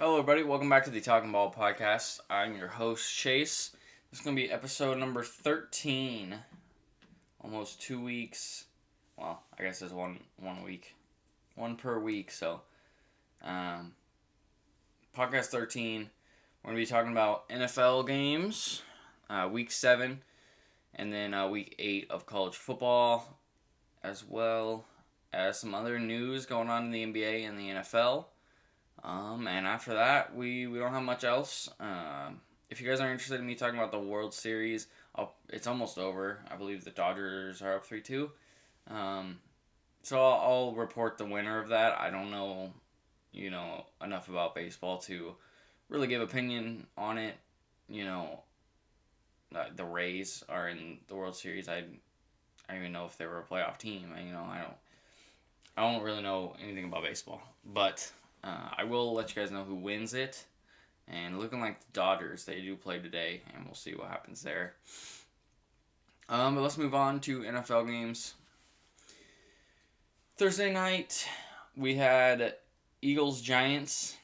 Hello, everybody. Welcome back to the Talking Ball podcast. I'm your host, Chase. This is going to be episode number 13. Almost 2 weeks. Well, I guess it's one week. One per week. So, podcast 13. We're going to be talking about NFL games, week 7, and then week 8 of college football, as well as some other news going on in the NBA and the NFL. And after that, we don't have much else. If you guys are interested in me talking about the World Series, it's almost over. I believe the Dodgers are up 3-2. So I'll report the winner of that. I don't know, enough about baseball to really give opinion on it. The Rays are in the World Series. I don't even know if they were a playoff team. I don't really know anything about baseball, but I will let you guys know who wins it. And looking like the Dodgers, they do play today, and we'll see what happens there. But let's move on to NFL games. Thursday night, we had Eagles-Giants.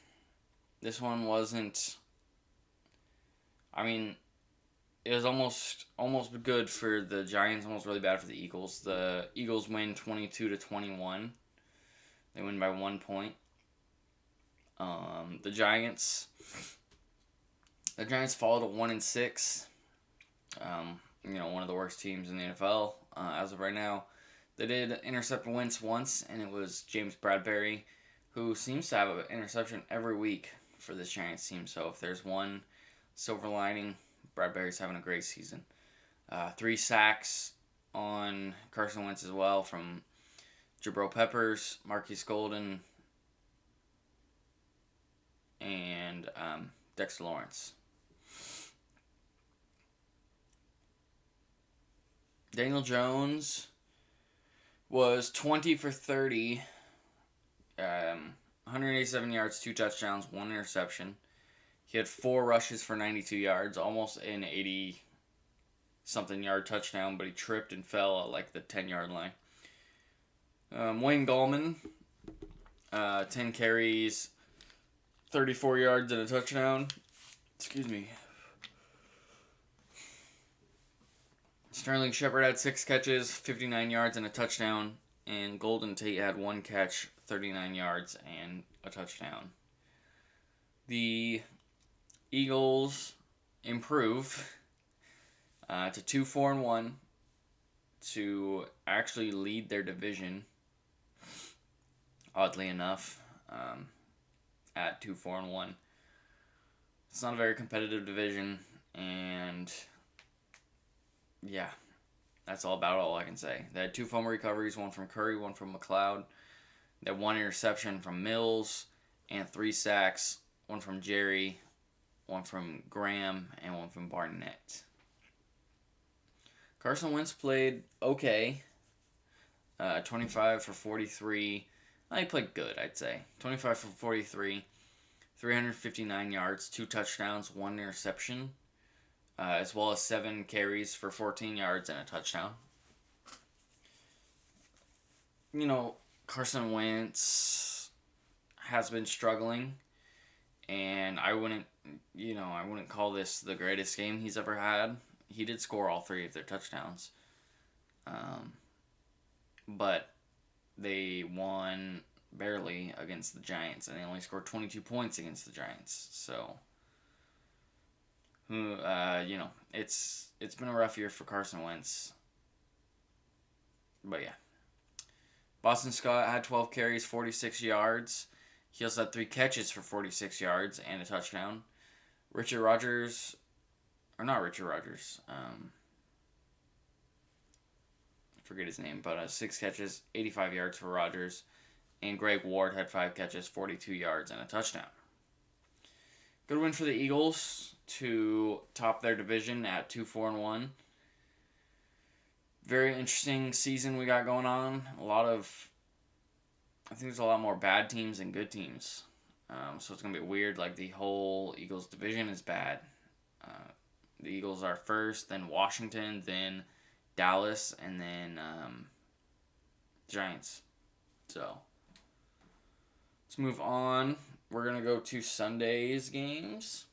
This one wasn't... it was almost good for the Giants, almost really bad for the Eagles. The Eagles win 22-21. They win by 1 point. The Giants fall to 1-6. One of the worst teams in the NFL as of right now. They did intercept Wentz once, and it was James Bradberry, who seems to have an interception every week for this Giants team. So if there's one silver lining, Bradberry's having a great season. 3 sacks on Carson Wentz as well from Jabril Peppers, Marquise Golden, and Dexter Lawrence. Daniel Jones was 20 for 30, 187 yards, 2 touchdowns, 1 interception. He had 4 rushes for 92 yards, almost an 80-something yard touchdown, but he tripped and fell at the 10-yard line. Wayne Gallman, 10 carries, 34 yards and a touchdown. Excuse me. Sterling Shepard had 6 catches, 59 yards and a touchdown. And Golden Tate had 1 catch, 39 yards and a touchdown. The Eagles improve to 2-4-1 to actually lead their division. Oddly enough, at 2-4-1. It's not a very competitive division, and yeah, that's all I can say. They had 2 fumble recoveries, 1 from Curry, 1 from McLeod. They had 1 interception from Mills, and 3 sacks, 1 from Jerry, 1 from Graham, and 1 from Barnett. Carson Wentz played okay. 25 for 43. He played good, I'd say. 25 for 43, 359 yards, 2 touchdowns, 1 interception, as well as 7 carries for 14 yards and a touchdown. Carson Wentz has been struggling, and I wouldn't call this the greatest game he's ever had. He did score all 3 of their touchdowns. But they won barely against the Giants, and they only scored 22 points against the Giants. So, it's been a rough year for Carson Wentz. But yeah. Boston Scott had 12 carries, 46 yards. He also had 3 catches for 46 yards and a touchdown. Richard Rodgers, forget his name, but 6 catches, 85 yards for Rodgers. And Greg Ward had 5 catches, 42 yards, and a touchdown. Good win for the Eagles to top their division at 2-4-1. Very interesting season we got going on. I think there's a lot more bad teams than good teams. So it's going to be weird. The whole Eagles division is bad. The Eagles are first, then Washington, then Dallas, and then Giants. So let's move on we're going to go to Sunday's games.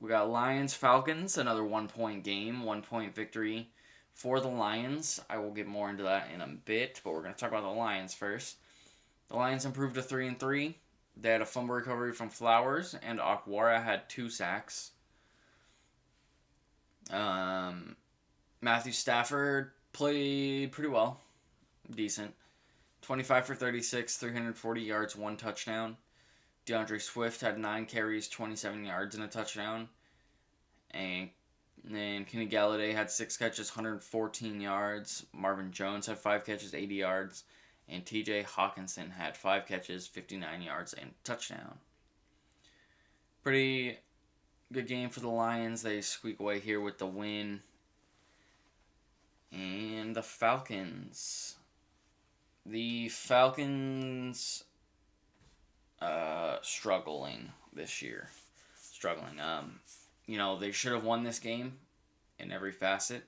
We got Lions-Falcons, another 1-point game, 1-point victory for the Lions. I will get more into that in a bit, but we're going to talk about the Lions first. The Lions improved to 3-3. They had a fumble recovery from Flowers, and Akwara had 2 sacks. Matthew Stafford played pretty well. Decent. 25 for 36, 340 yards, 1 touchdown. DeAndre Swift had 9 carries, 27 yards, and a touchdown. And then Kenny Galladay had 6 catches, 114 yards. Marvin Jones had 5 catches, 80 yards. And TJ Hawkinson had 5 catches, 59 yards, and a touchdown. Pretty good game for the Lions. They squeak away here with the win. And the Falcons. The Falcons struggling this year. They should have won this game in every facet.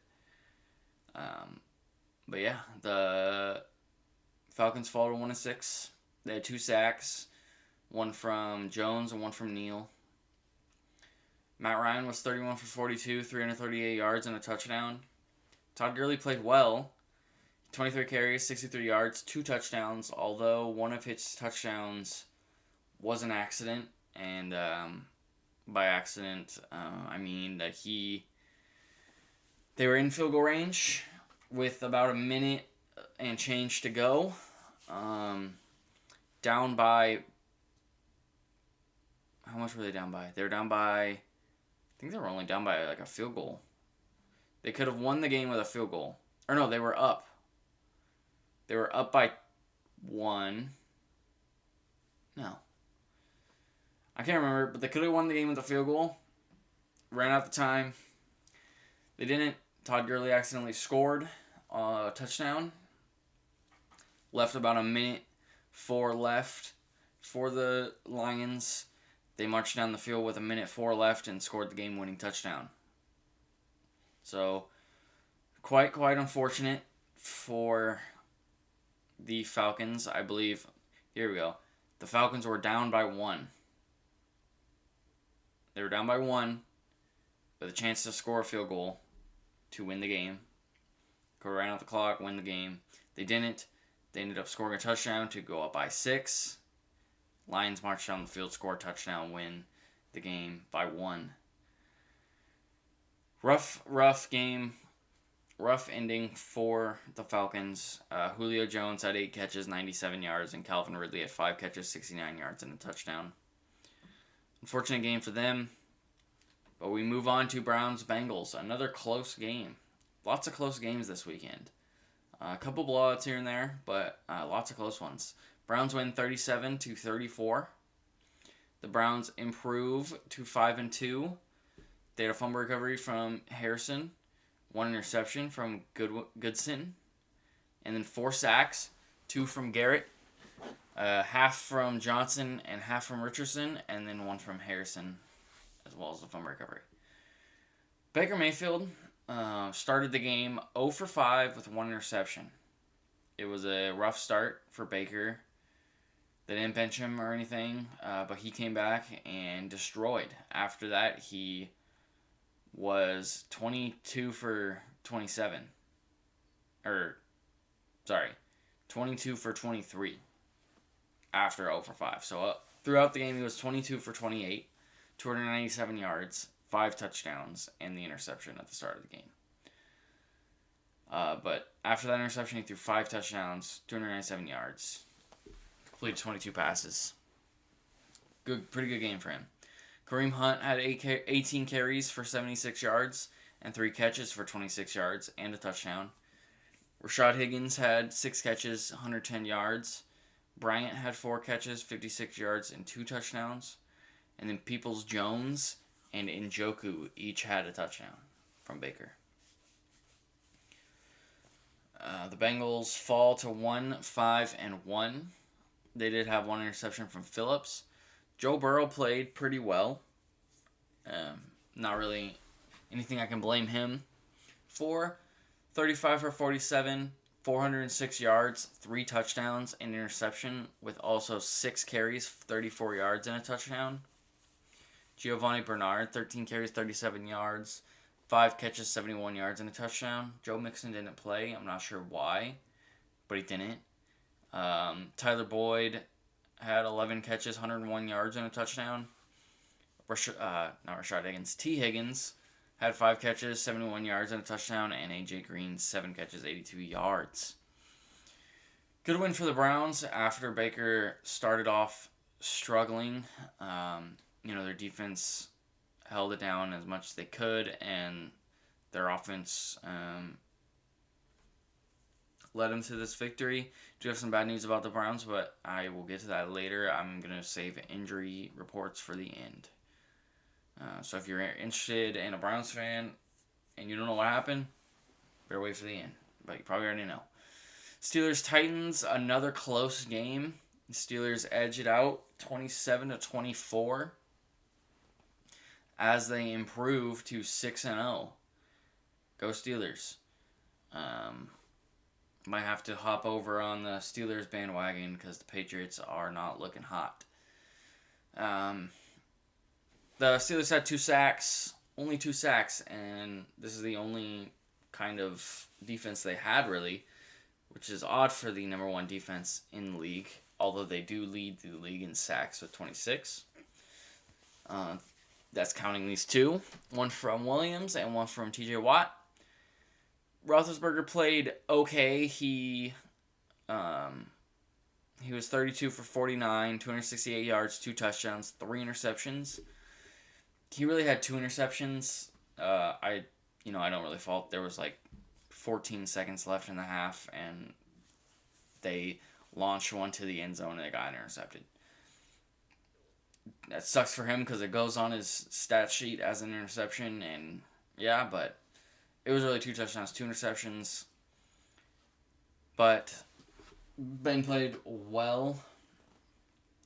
But yeah, the Falcons fall to 1-6. They had 2 sacks, one from Jones and one from Neal. Matt Ryan was 31 for 42, 338 yards and a touchdown. Todd Gurley played well. 23 carries, 63 yards, 2 touchdowns, although one of his touchdowns was an accident. And by accident, I mean that they were in field goal range with about a minute and change to go. Down by... How much were they down by? They were down by... I think they were only down by like a field goal. They could have won the game with a field goal. Or no, they were up. They were up by 1. No. I can't remember, but they could have won the game with a field goal. Ran out the time. They didn't. Todd Gurley accidentally scored a touchdown. Left about a minute 4 left for the Lions. They marched down the field with a minute 4 left and scored the game-winning touchdown. So, quite unfortunate for the Falcons. I believe, here we go. The Falcons were down by 1. They were down by 1 with a chance to score a field goal to win the game. Go right out the clock, win the game. They didn't. They ended up scoring a touchdown to go up by 6. Lions marched down the field, score a touchdown, win the game by 1. Rough game. Rough ending for the Falcons. Julio Jones had 8 catches, 97 yards, and Calvin Ridley had 5 catches, 69 yards, and a touchdown. Unfortunate game for them. But we move on to Browns-Bengals. Another close game. Lots of close games this weekend. A couple blowouts here and there, but lots of close ones. Browns win 37-34. The Browns improve to 5-2. They had a fumble recovery from Harrison, 1 interception from Goodson, and then 4 sacks, 2 from Garrett, half from Johnson and half from Richardson, and then 1 from Harrison, as well as the fumble recovery. Baker Mayfield started the game 0 for 5 with 1 interception. It was a rough start for Baker. They didn't bench him or anything, but he came back and destroyed. After that, he was 22 for 27. 22 for 23 after 0 for 5. So throughout the game, he was 22 for 28, 297 yards, 5 touchdowns, and the interception at the start of the game. But after that interception, he threw 5 touchdowns, 297 yards, completed 22 passes. Pretty good game for him. Kareem Hunt had 18 carries for 76 yards and 3 catches for 26 yards and a touchdown. Rashad Higgins had 6 catches, 110 yards. Bryant had 4 catches, 56 yards, and 2 touchdowns. And then Peoples-Jones and Njoku each had a touchdown from Baker. The Bengals fall to 1-5-1. They did have 1 interception from Phillips. Joe Burrow played pretty well. Not really anything I can blame him for. 35 for 47, 406 yards, 3 touchdowns, and interception, with also 6 carries, 34 yards, and a touchdown. Giovanni Bernard, 13 carries, 37 yards, 5 catches, 71 yards, and a touchdown. Joe Mixon didn't play. I'm not sure why, but he didn't. Tyler Boyd had 11 catches, 101 yards, and a touchdown. Not Rashad Higgins. T. Higgins had 5 catches, 71 yards, and a touchdown. And A.J. Green, 7 catches, 82 yards. Good win for the Browns after Baker started off struggling. Their defense held it down as much as they could, and their offense led them to this victory. Do have some bad news about the Browns, but I will get to that later. I'm going to save injury reports for the end. So if you're interested in a Browns fan and you don't know what happened, better wait for the end. But you probably already know. Steelers-Titans, another close game. The Steelers edge it out 27-24 as they improve to 6-0. Go Steelers. Might have to hop over on the Steelers bandwagon because the Patriots are not looking hot. The Steelers had 2 sacks, only 2 sacks, and this is the only kind of defense they had, really, which is odd for the number 1 defense in the league, although they do lead the league in sacks with 26. That's counting these 2, one from Williams and one from TJ Watt. Roethlisberger played okay. He was 32 for 49, 268 yards, 2 touchdowns, 3 interceptions. He really had 2 interceptions. I don't really fault. There was like 14 seconds left in the half, and they launched one to the end zone and it got intercepted. That sucks for him because it goes on his stat sheet as an interception, and yeah, but it was really 2 touchdowns, 2 interceptions. But Ben played well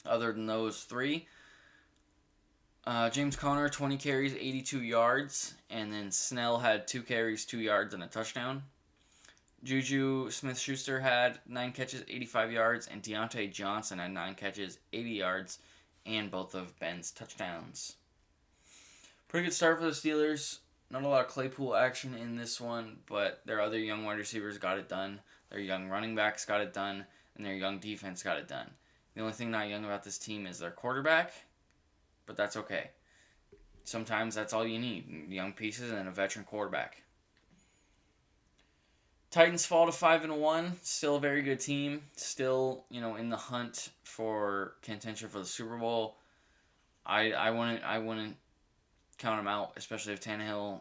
other than those 3. James Conner, 20 carries, 82 yards. And then Snell had 2 carries, 2 yards, and a touchdown. Juju Smith-Schuster had 9 catches, 85 yards. And Deontay Johnson had 9 catches, 80 yards. And both of Ben's touchdowns. Pretty good start for the Steelers. Not a lot of Claypool action in this one, but their other young wide receivers got it done. Their young running backs got it done, and their young defense got it done. The only thing not young about this team is their quarterback, but that's okay. Sometimes that's all you need, young pieces and a veteran quarterback. Titans fall to 5-1, still a very good team, still, in the hunt for contention for the Super Bowl. I wouldn't count him out, especially if Tannehill,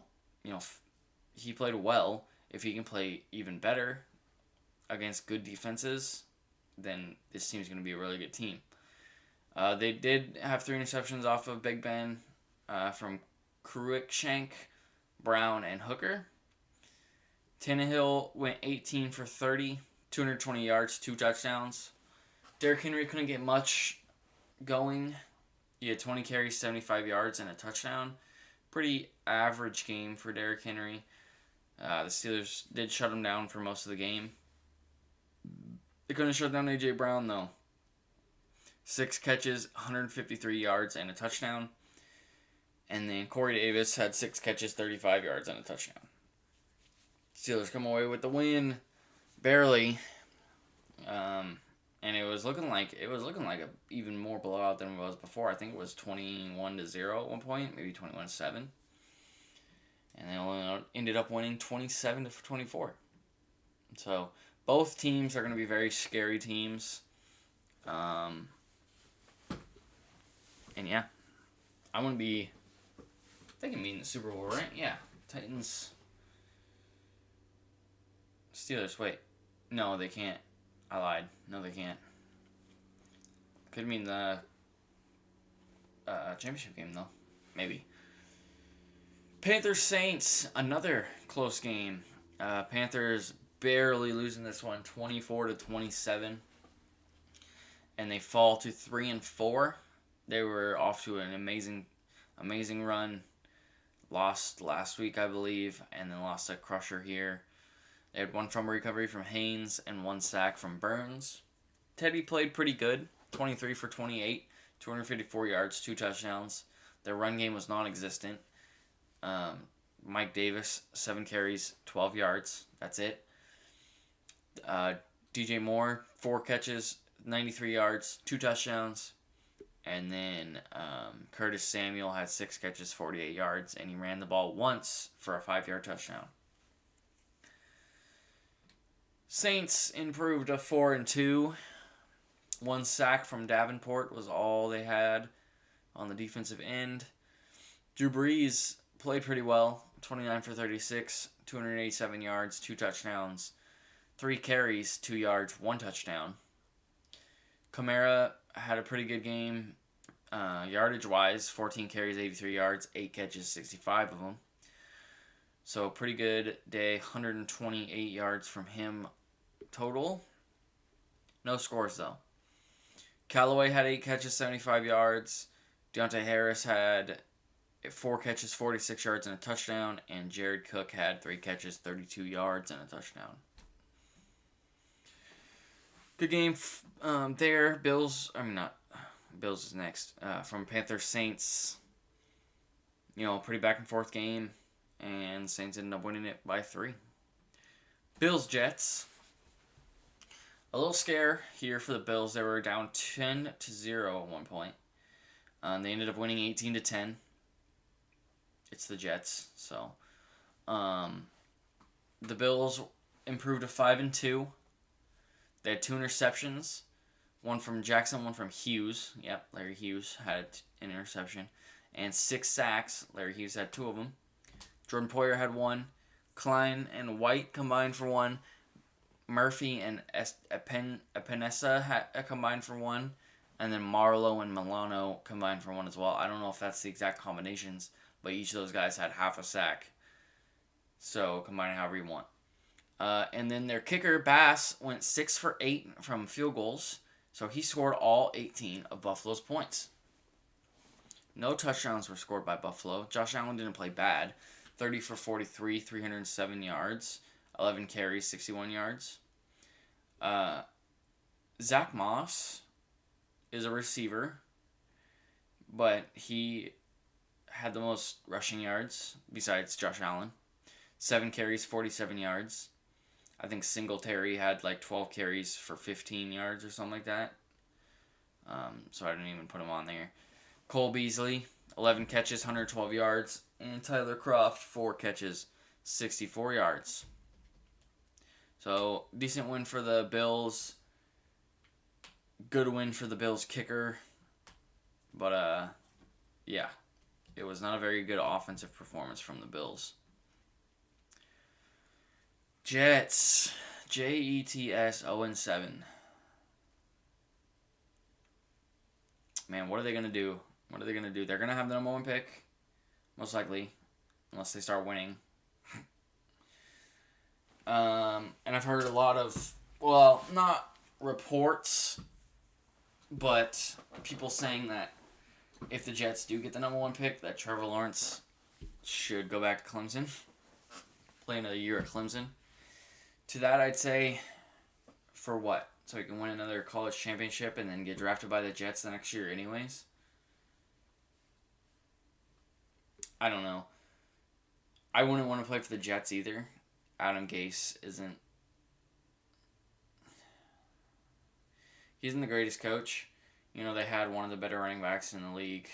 he played well. If he can play even better against good defenses, then this team's going to be a really good team. They did have 3 interceptions off of Big Ben from Cruikshank, Brown, and Hooker. Tannehill went 18 for 30, 220 yards, 2 touchdowns. Derrick Henry couldn't get much going. He had 20 carries, 75 yards, and a touchdown. Pretty average game for Derrick Henry. The Steelers did shut him down for most of the game. They couldn't shut down A.J. Brown, though. 6 catches, 153 yards, and a touchdown. And then Corey Davis had 6 catches, 35 yards, and a touchdown. Steelers come away with the win, barely. And it was looking like a even more blowout than it was before. I think it was 21-0 at one point, maybe 21-7. And they only ended up winning 27-24. So both teams are going to be very scary teams. And yeah, I want to be. They can meet in the Super Bowl, right? Yeah, Titans. Steelers. Wait, no, they can't. I lied. No, they can't. Could mean the championship game, though. Maybe. Panthers-Saints, another close game. Panthers barely losing this one, 24-27. And they fall to 3-4. They were off to an amazing run. Lost last week, I believe, and then lost a crusher here. They had one fumble recovery from Haynes and one sack from Burns. Teddy played pretty good, 23 for 28, 254 yards, 2 touchdowns. Their run game was non-existent. Mike Davis, 7 carries, 12 yards. That's it. DJ Moore, 4 catches, 93 yards, 2 touchdowns. And then Curtis Samuel had 6 catches, 48 yards, and he ran the ball once for a 5-yard touchdown. Saints improved to 4-2. 1 sack from Davenport was all they had on the defensive end. Drew Brees played pretty well. 29 for 36, 287 yards, 2 touchdowns, 3 carries, 2 yards, 1 touchdown. Kamara had a pretty good game, yardage-wise, 14 carries, 83 yards, 8 catches, 65 of them. So pretty good day, 128 yards from him total. No scores, though. Callaway had 8 catches, 75 yards. Deontay Harris had 4 catches, 46 yards, and a touchdown. And Jared Cook had 3 catches, 32 yards, and a touchdown. Good game there. Bills is next. From Panthers Saints. Pretty back and forth game. And Saints ended up winning it by 3. Bills Jets. A little scare here for the Bills. They were down 10-0 at one point. They ended up winning 18-10. It's the Jets, so the Bills improved to 5-2. They had 2 interceptions, one from Jackson, one from Hughes. Yep, Larry Hughes had an interception, and 6 sacks. Larry Hughes had 2 of them. Jordan Poyer had 1. Klein and White combined for 1. Murphy and Epinesa had combined for 1. And then Marlowe and Milano combined for 1 as well. I don't know if that's the exact combinations, but each of those guys had half a sack. So, combine it however you want. And then their kicker, Bass, went 6 for 8 from field goals. So, he scored all 18 of Buffalo's points. No touchdowns were scored by Buffalo. Josh Allen didn't play bad. 30 for 43, 307 yards. 11 carries, 61 yards. Zach Moss is a receiver, but he had the most rushing yards besides Josh Allen. 7 carries, 47 yards. I think Singletary had 12 carries for 15 yards or something like that. So I didn't even put him on there. Cole Beasley, 11 catches, 112 yards. And Tyler Kroft, 4 catches, 64 yards. So, decent win for the Bills. Good win for the Bills kicker. But, yeah. It was not a very good offensive performance from the Bills. Jets. Jets 0-7. Man, what are they going to do? They're going to have the number 1 pick. Most likely. Unless they start winning. And I've heard a lot of, not reports, but people saying that if the Jets do get the number 1 pick, that Trevor Lawrence should go back to Clemson, play another year at Clemson. To that, I'd say, for what? So he can win another college championship and then get drafted by the Jets the next year anyways? I don't know. I wouldn't want to play for the Jets either. Adam Gase isn't the greatest coach. They had one of the better running backs in the league.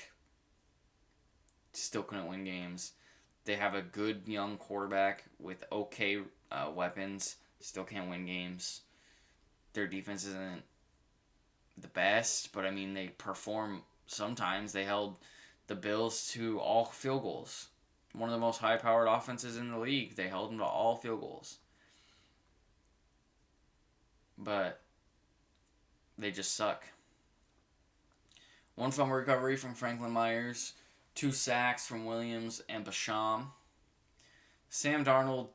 Still couldn't win games. They have a good young quarterback with okay weapons. Still can't win games. Their defense isn't the best, but they perform sometimes. They held the Bills to all field goals. One of the most high-powered offenses in the league. They held them to all field goals. But they just suck. 1 fumble recovery from Franklin Myers. 2 sacks from Williams and Basham. Sam Darnold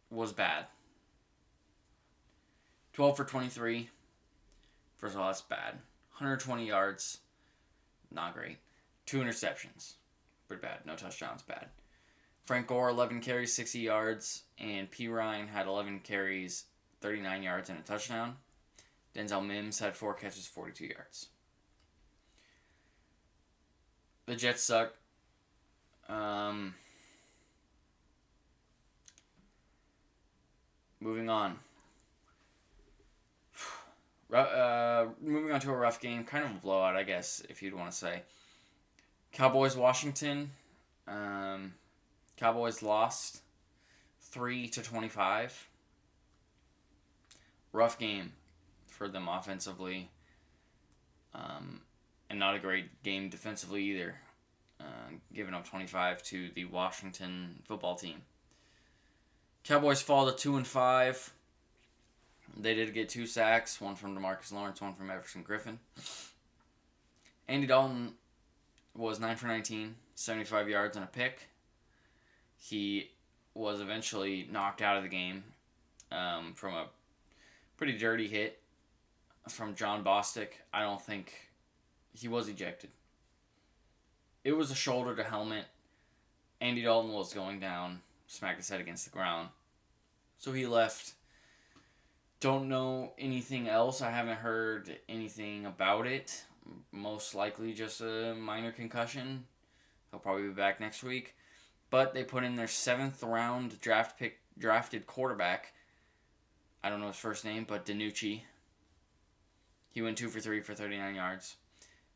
was bad. 12 for 23. First of all, that's bad. 120 yards. Not great. 2 interceptions. Pretty bad. No touchdowns. Bad. Frank Gore, 11 carries, 60 yards. And P. Ryan had 11 carries, 39 yards, and a touchdown. Denzel Mims had 4 catches, 42 yards. The Jets suck. Moving on. Moving on to a rough game. Kind of a blowout, I guess, if you'd want to say. Cowboys, Washington. Cowboys lost 3-25. Rough game for them offensively. And not a great game defensively either. Giving up 25 to the Washington football team. Cowboys fall to 2-5. They did get 2 sacks, one from DeMarcus Lawrence, one from Everson Griffin. Andy Dalton was 9 for 19, 75 yards and a pick. He was eventually knocked out of the game from a pretty dirty hit from John Bostic. I don't think he was ejected. It was a shoulder to helmet. Andy Dalton was going down, smacked his head against the ground. So he left. Don't know anything else. I haven't heard anything about it. Most likely just a minor concussion. He'll probably be back next week. But they put in their 7th round drafted quarterback. I don't know his first name, but DiNucci. He went 2 for 3 for 39 yards.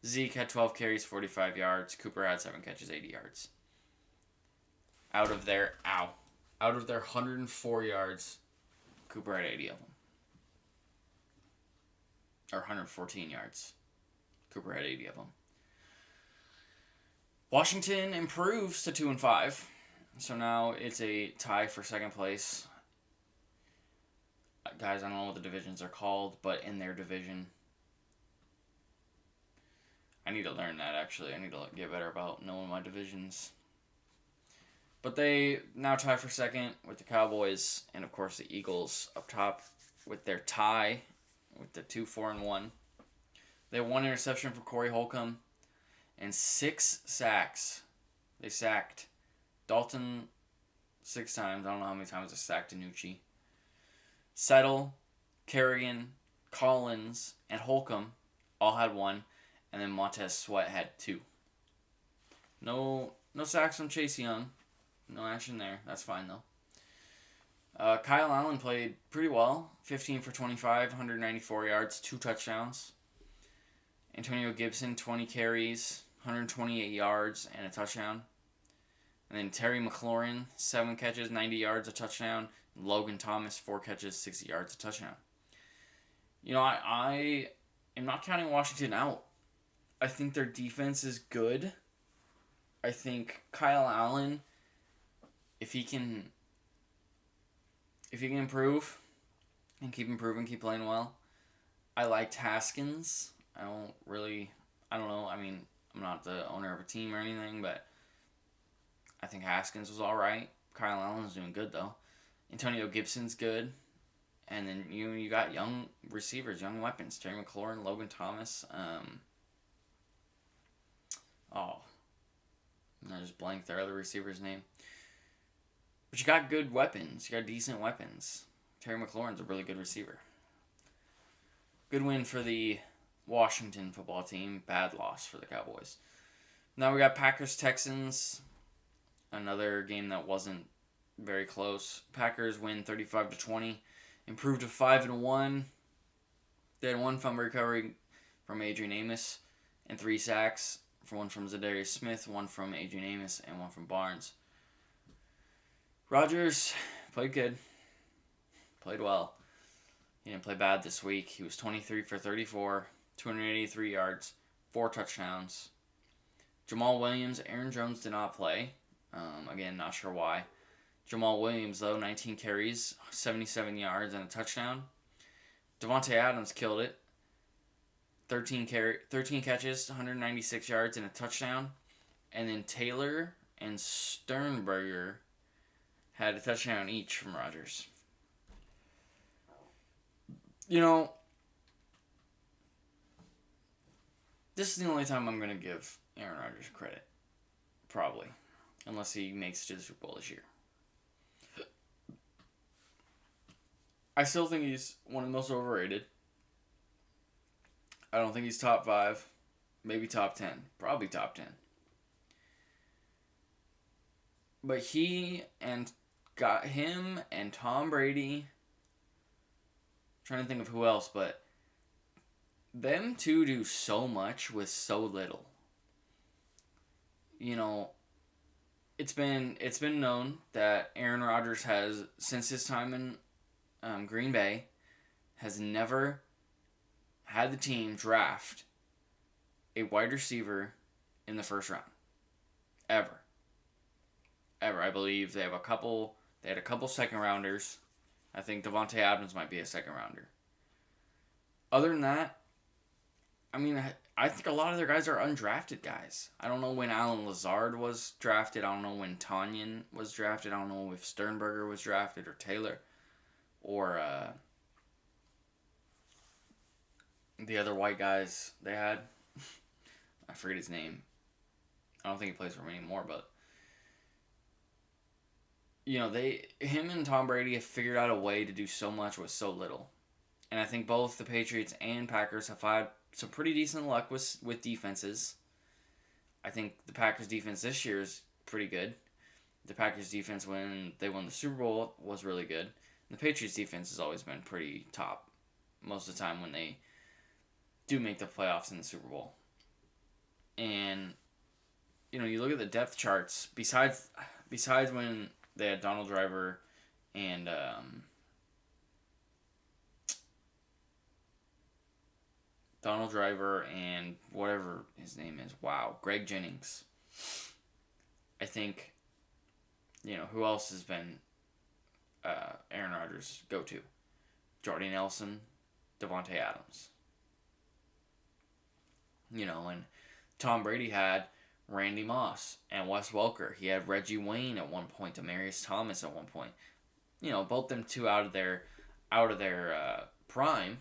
Zeke had 12 carries, 45 yards. Cooper had 7 catches, 80 yards. Out of their 104 yards, Cooper had 80 of them. Or 114 yards. Cooper had 80 of them. Washington improves to 2-5. So now it's a tie for second place. Guys, I don't know what the divisions are called, but in their division. I need to learn that, actually. I need to get better about knowing my divisions. But they now tie for second with the Cowboys and, of course, the Eagles up top with their tie with the 2-4-1. They had 1 interception for Corey Holcomb and 6 sacks. They sacked Dalton 6 times. I don't know how many times they sacked DiNucci. Settle, Kerrigan, Collins, and Holcomb all had 1. And then Montez Sweat had 2. No sacks from Chase Young. No action there. That's fine, though. Kyle Allen played pretty well. 15 for 25, 194 yards, 2 touchdowns. Antonio Gibson, 20 carries, 128 yards, and a touchdown. And then Terry McLaurin, 7 catches, 90 yards, a touchdown. Logan Thomas, 4 catches, 60 yards, a touchdown. You know, I am not counting Washington out. I think their defense is good. I think Kyle Allen, if he can improve and keep improving, keep playing well. I liked Haskins. I don't know. I mean, I'm not the owner of a team or anything, but I think Haskins was all right. Kyle Allen's doing good, though. Antonio Gibson's good. And then you got young receivers, young weapons. Terry McLaurin, Logan Thomas. I just blanked their other receiver's name. But you got good weapons. You got decent weapons. Terry McLaurin's a really good receiver. Good win for the Washington football team. Bad loss for the Cowboys. Now we got Packers-Texans. Another game that wasn't very close. Packers win 35-20. Improved to 5-1. They had 1 fumble recovery from Adrian Amos and 3 sacks. One from Zadarius Smith, 1 from Adrian Amos, and 1 from Barnes. Rodgers played good. Played well. He didn't play bad this week. He was 23 for 34, 283 yards, 4 touchdowns. Jamal Williams, Aaron Jones did not play. Again, not sure why. Jamal Williams, though, 19 carries, 77 yards, and a touchdown. Devontae Adams killed it. 13 catches, 196 yards, and a touchdown. And then Taylor and Sternberger had a touchdown each from Rodgers. You know, this is the only time I'm going to give Aaron Rodgers credit. Probably. unless he makes it to the Super Bowl this year. I still think he's one of the most overrated. I don't think he's top 5, maybe top 10, probably top 10. But he and got him and Tom Brady. I'm trying to think of who else, but them two do so much with so little. You know, it's been known that Aaron Rodgers has, since his time in Green Bay, has never had the team draft a wide receiver in the first round. Ever. I believe they had a couple second rounders. I think Devontae Adams might be a second rounder. Other than that, I mean, I think a lot of their guys are undrafted guys. I don't know when Alan Lazard was drafted. I don't know when Tanyan was drafted. I don't know if Sternberger was drafted or Taylor or the other white guys they had. I forget his name. I don't think he plays for them anymore, but him and Tom Brady have figured out a way to do so much with so little. And I think both the Patriots and Packers have had some pretty decent luck with defenses. I think the Packers defense this year is pretty good. The Packers defense when they won the Super Bowl was really good. And the Patriots defense has always been pretty top most of the time when they do make the playoffs in the Super Bowl. And you look at the depth charts besides when they had Donald Driver and whatever his name is. Wow, Greg Jennings. I think, who else has been Aaron Rodgers' go-to? Jordy Nelson, Devontae Adams. And Tom Brady had Randy Moss and Wes Welker. He had Reggie Wayne at one point, Demaryius Thomas at one point. Both them two out of their prime.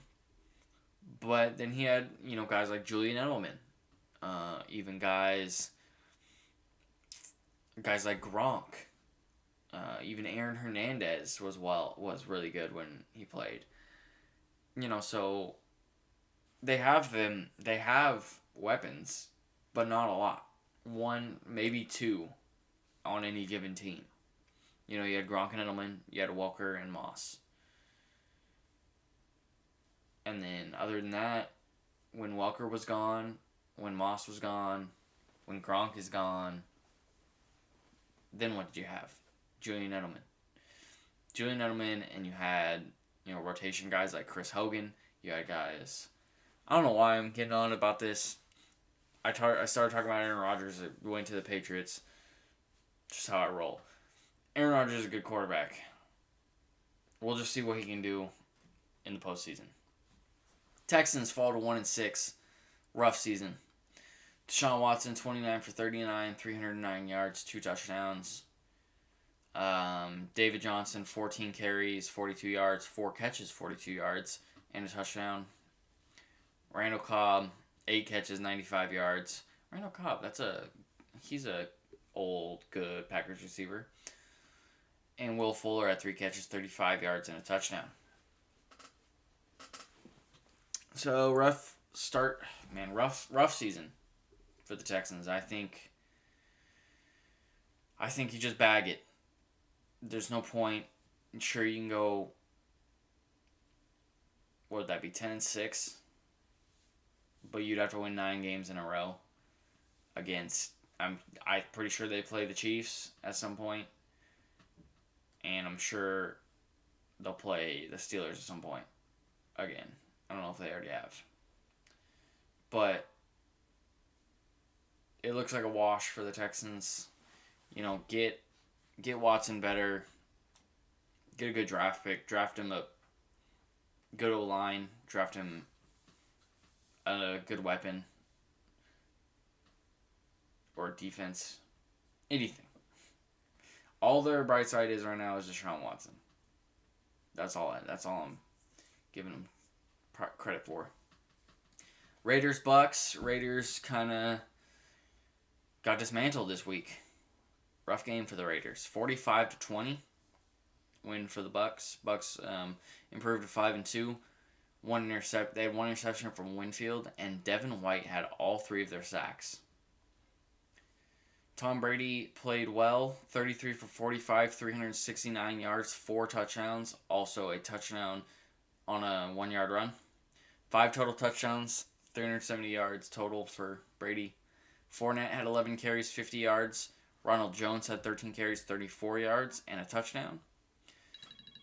But then he had, guys like Julian Edelman. Even guys like Gronk. Even Aaron Hernandez was really good when he played. So they have weapons, but not a lot. One, maybe two on any given team. You had Gronk and Edelman, you had Welker and Moss. And then, other than that, when Welker was gone, when Moss was gone, when Gronk is gone, then what did you have? Julian Edelman, and you had, rotation guys like Chris Hogan. You had guys... I don't know why I'm getting on about this. I started talking about Aaron Rodgers going to the Patriots. Just how I roll. Aaron Rodgers is a good quarterback. We'll just see what he can do in the postseason. Texans fall to 1-6. Rough season. Deshaun Watson, 29 for 39, 309 yards, 2 touchdowns. David Johnson, 14 carries, 42 yards, 4 catches, 42 yards, and a touchdown. Randall Cobb, 8 catches, 95 yards. Randall Cobb, he's a old, good Packers receiver. And Will Fuller at 3 catches, 35 yards, and a touchdown. So, rough start, man, rough season for the Texans. I think you just bag it. There's no point. Sure, you can go, what would that be, 10-6? But you'd have to win 9 games in a row against, I'm pretty sure they play the Chiefs at some point. And I'm sure they'll play the Steelers at some point again. I don't know if they already have. But it looks like a wash for the Texans. Get Watson better. Get a good draft pick. Draft him up. Go to a line. Draft him a good weapon. Or defense. Anything. All their bright side is right now is Deshaun Watson. That's all I'm giving them credit for. Raiders Bucks. Raiders kind of got dismantled this week. rough game for the Raiders. 45-20 win for the Bucks. Bucks improved to 5-2. They had one interception from Winfield, and Devin White had all 3 of their sacks. Tom Brady played well, 33 for 45, 369 yards, 4 touchdowns, also a touchdown on a 1-yard run. 5 total touchdowns, 370 yards total for Brady. Fournette had 11 carries, 50 yards. Ronald Jones had 13 carries, 34 yards, and a touchdown.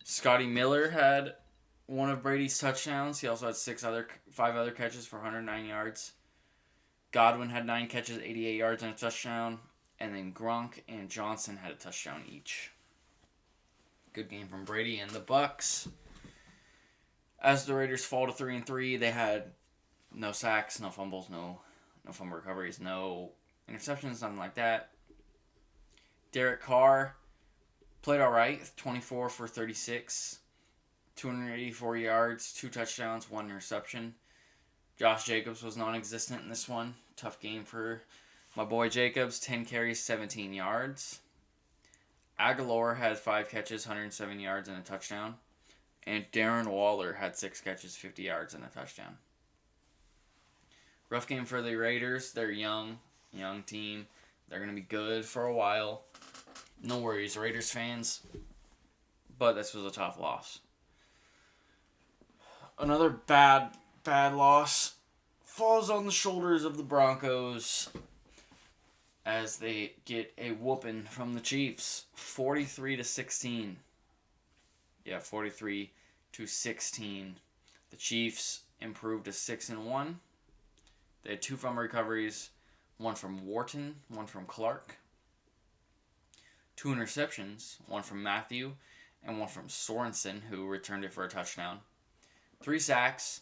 Scotty Miller had one of Brady's touchdowns. He also had 5 other catches for 109 yards. Godwin had 9 catches, 88 yards, and a touchdown. And then Gronk and Johnson had a touchdown each. Good game from Brady and the Bucks. As the Raiders fall to 3-3, they had no sacks, no fumbles, no fumble recoveries, no interceptions, nothing like that. Derek Carr played all right, 24 for 36, 284 yards, 2 touchdowns, 1 interception. Josh Jacobs was non-existent in this one. Tough game for my boy Jacobs, 10 carries, 17 yards. Aguilar had 5 catches, 107 yards, and a touchdown. And Darren Waller had 6 catches, 50 yards, and a touchdown. Rough game for the Raiders. They're young team. They're going to be good for a while. No worries, Raiders fans. But this was a tough loss. Another bad loss falls on the shoulders of the Broncos as they get a whooping from the Chiefs, 43-16. Yeah, 43-16. The Chiefs improved to 6-1. They had 2 fumble recoveries, one from Wharton, one from Clark. 2 interceptions, one from Matthew and one from Sorensen, who returned it for a touchdown. 3 sacks,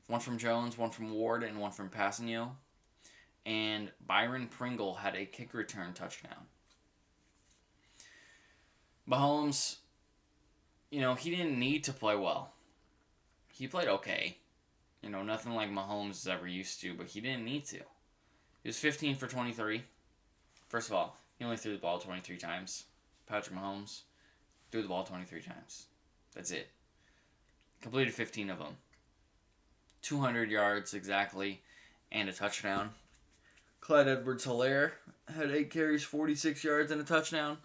one from Jones, one from Ward, and one from Passanio. And Byron Pringle had a kick return touchdown. Mahomes, he didn't need to play well. He played okay. Nothing like Mahomes is ever used to, but he didn't need to. He was 15 for 23. First of all, he only threw the ball 23 times. Patrick Mahomes threw the ball 23 times. That's it. Completed 15 of them. 200 yards exactly, and a touchdown. Clyde Edwards-Helaire had 8 carries, 46 yards, and a touchdown.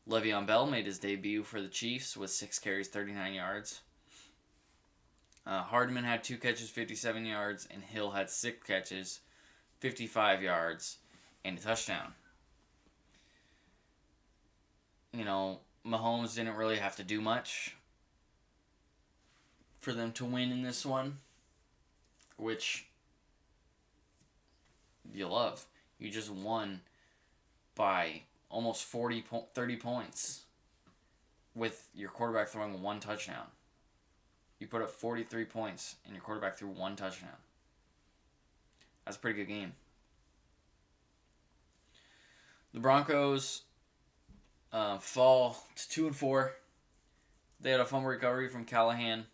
Le'Veon Bell made his debut for the Chiefs with 6 carries, 39 yards. Hardman had 2 catches, 57 yards, and Hill had 6 catches, 55 yards, and a touchdown. Mahomes didn't really have to do much for them to win in this one, which you love. You just won by almost 30 points with your quarterback throwing 1 touchdown. You put up 43 points and your quarterback threw 1 touchdown. That's a pretty good game. The Broncos fall to 2-4. They had a fumble recovery from Callahan.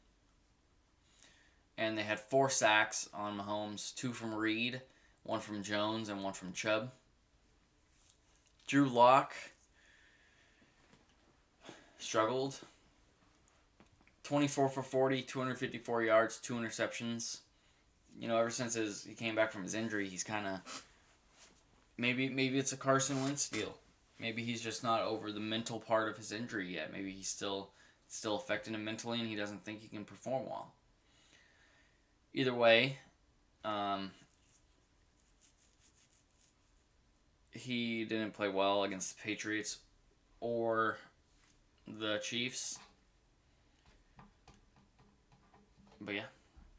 And they had 4 sacks on Mahomes, 2 from Reed, 1 from Jones, and 1 from Chubb. Drew Lock struggled. 24 for 40, 254 yards, 2 interceptions. Ever since he came back from his injury, he's kind of... Maybe it's a Carson Wentz deal. Maybe he's just not over the mental part of his injury yet. Maybe he's still affecting him mentally and he doesn't think he can perform well. Either way, he didn't play well against the Patriots or the Chiefs. But yeah,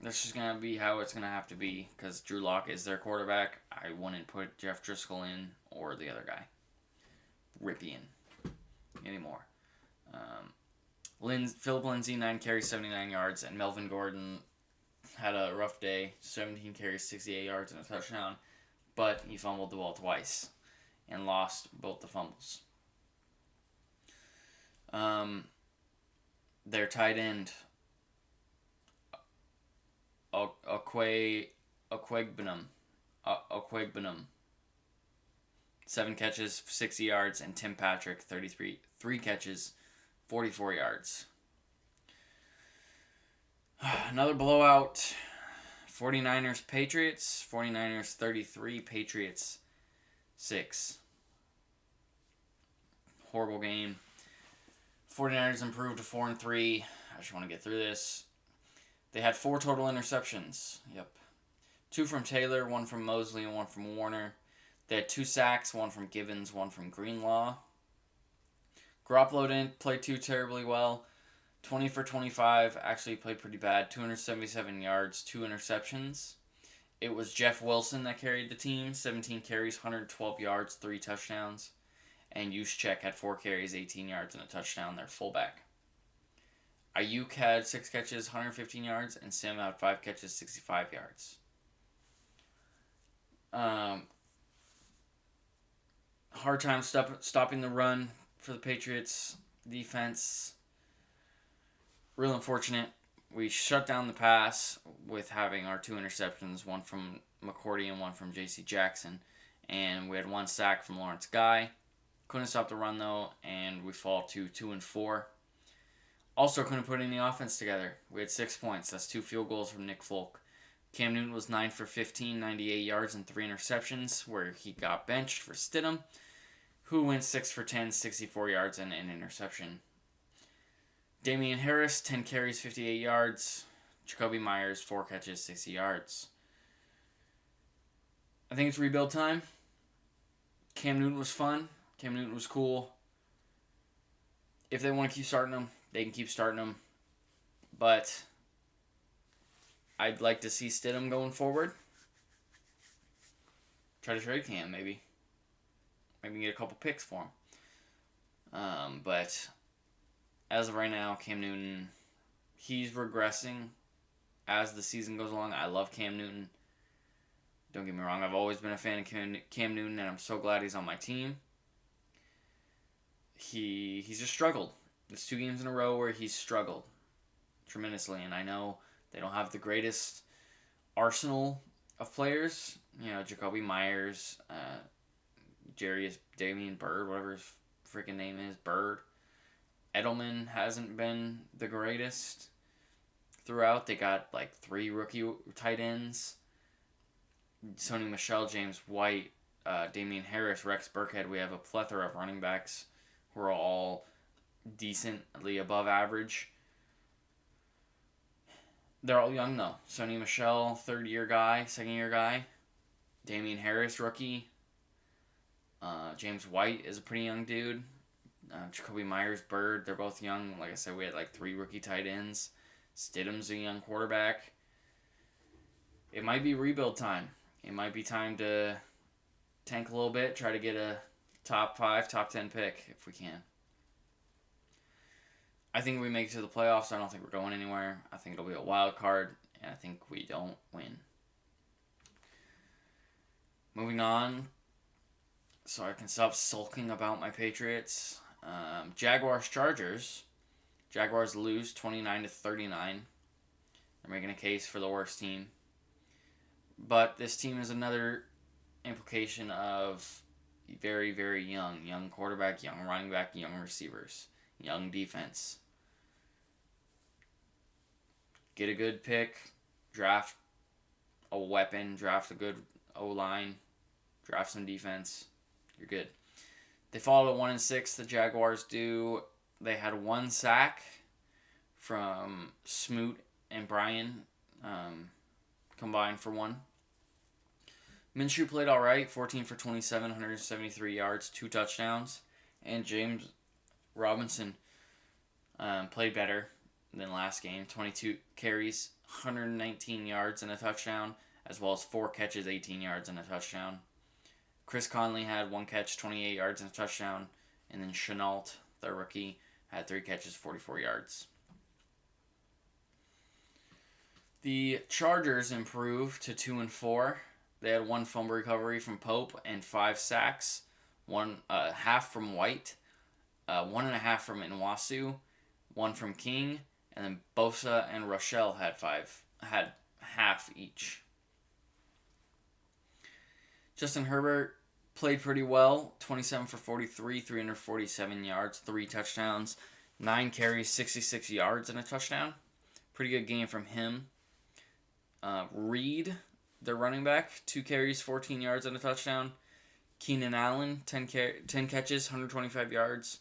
that's just going to be how it's going to have to be because Drew Lock is their quarterback. I wouldn't put Jeff Driscoll in or the other guy, Ripien, anymore. Philip Lindsay, 9 carries, 79 yards, and Melvin Gordon had a rough day, 17 carries, 68 yards, and a touchdown, but he fumbled the ball twice and lost both the fumbles. Their tight end, Okwegbenam, 7 catches, 60 yards, and Tim Patrick, 3 catches, 44 yards. Another blowout. 49ers Patriots. 49ers 33, Patriots 6. Horrible game. 49ers improved to 4-3. I just want to get through this. They had 4 total interceptions. Yep. 2 from Taylor, 1 from Mosley, and 1 from Warner. They had 2 sacks, 1 from Givens, 1 from Greenlaw. Garoppolo didn't play too terribly well. 20 for 25, actually played pretty bad. 277 yards, 2 interceptions. It was Jeff Wilson that carried the team. 17 carries, 112 yards, 3 touchdowns. And Juszczyk had 4 carries, 18 yards, and a touchdown. Their fullback. Ayuk had 6 catches, 115 yards, and Sam had 5 catches, 65 yards. Hard time stopping the run for the Patriots defense. Real unfortunate. We shut down the pass with having our 2 interceptions, 1 from McCourty and 1 from J.C. Jackson. And we had 1 sack from Lawrence Guy. Couldn't stop the run, though, and we fall to 2-4. Also couldn't put any offense together. We had 6 points. That's 2 field goals from Nick Folk. Cam Newton was 9 for 15, 98 yards, and 3 interceptions, where he got benched for Stidham, who went 6 for 10, 64 yards, and an interception. Damian Harris, 10 carries, 58 yards. Jacoby Myers, 4 catches, 60 yards. I think it's rebuild time. Cam Newton was fun. Cam Newton was cool. If they want to keep starting him, they can keep starting him. But I'd like to see Stidham going forward. Try to trade Cam, maybe. Maybe get a couple picks for him. But as of right now, Cam Newton, he's regressing as the season goes along. I love Cam Newton. Don't get me wrong. I've always been a fan of Cam Newton, and I'm so glad he's on my team. He's just struggled. It's 2 games in a row where he's struggled tremendously, and I know they don't have the greatest arsenal of players. You know, Jacoby Myers, Damian Bird, whatever his freaking name is, Bird. Edelman hasn't been the greatest throughout. They got like 3 rookie tight ends. Sony Michel, James White, Damian Harris, Rex Burkhead. We have a plethora of running backs who are all decently above average. They're all young, though. Sony Michel, 3rd-year guy, 2nd-year guy. Damian Harris, rookie. James White is a pretty young dude. Jacoby Myers, Bird, they're both young. Like I said, we had like 3 rookie tight ends. Stidham's a young quarterback. It might be rebuild time. It might be time to tank a little bit, try to get a top 5, top 10 pick if we can. I think we make it to the playoffs. I don't think we're going anywhere. I think it'll be a wild card, and I think we don't win. Moving on, so I can stop sulking about my Patriots. Jaguars-Chargers. Jaguars lose 29-39. They're making a case for the worst team. But this team is another implication of very, very young quarterback, young running back, young receivers, young defense. Get a good pick, draft a weapon, draft a good O-line, draft some defense. You're good. They fall to 1-6. The Jaguars do. They had 1 sack from Smoot and Bryan combined for 1. Minshew played all right, 14 for 27, 173 yards, 2 touchdowns. And James Robinson played better than last game, 22 carries, 119 yards and a touchdown, as well as 4 catches, 18 yards and a touchdown. Chris Conley had 1 catch, 28 yards and a touchdown. And then Chenault, their rookie, had 3 catches, 44 yards. The Chargers improved to 2-4. They had 1 fumble recovery from Pope and 5 sacks. 1.5 from White, 1.5 from Nwasu, 1 from King, and then Bosa and Rochelle had half each. Justin Herbert played pretty well. 27 for 43, 347 yards, 3 touchdowns, 9 carries, 66 yards, and a touchdown. Pretty good game from him. Reed, their running back, 2 carries, 14 yards, and a touchdown. Keenan Allen, 10 catches, 125 yards.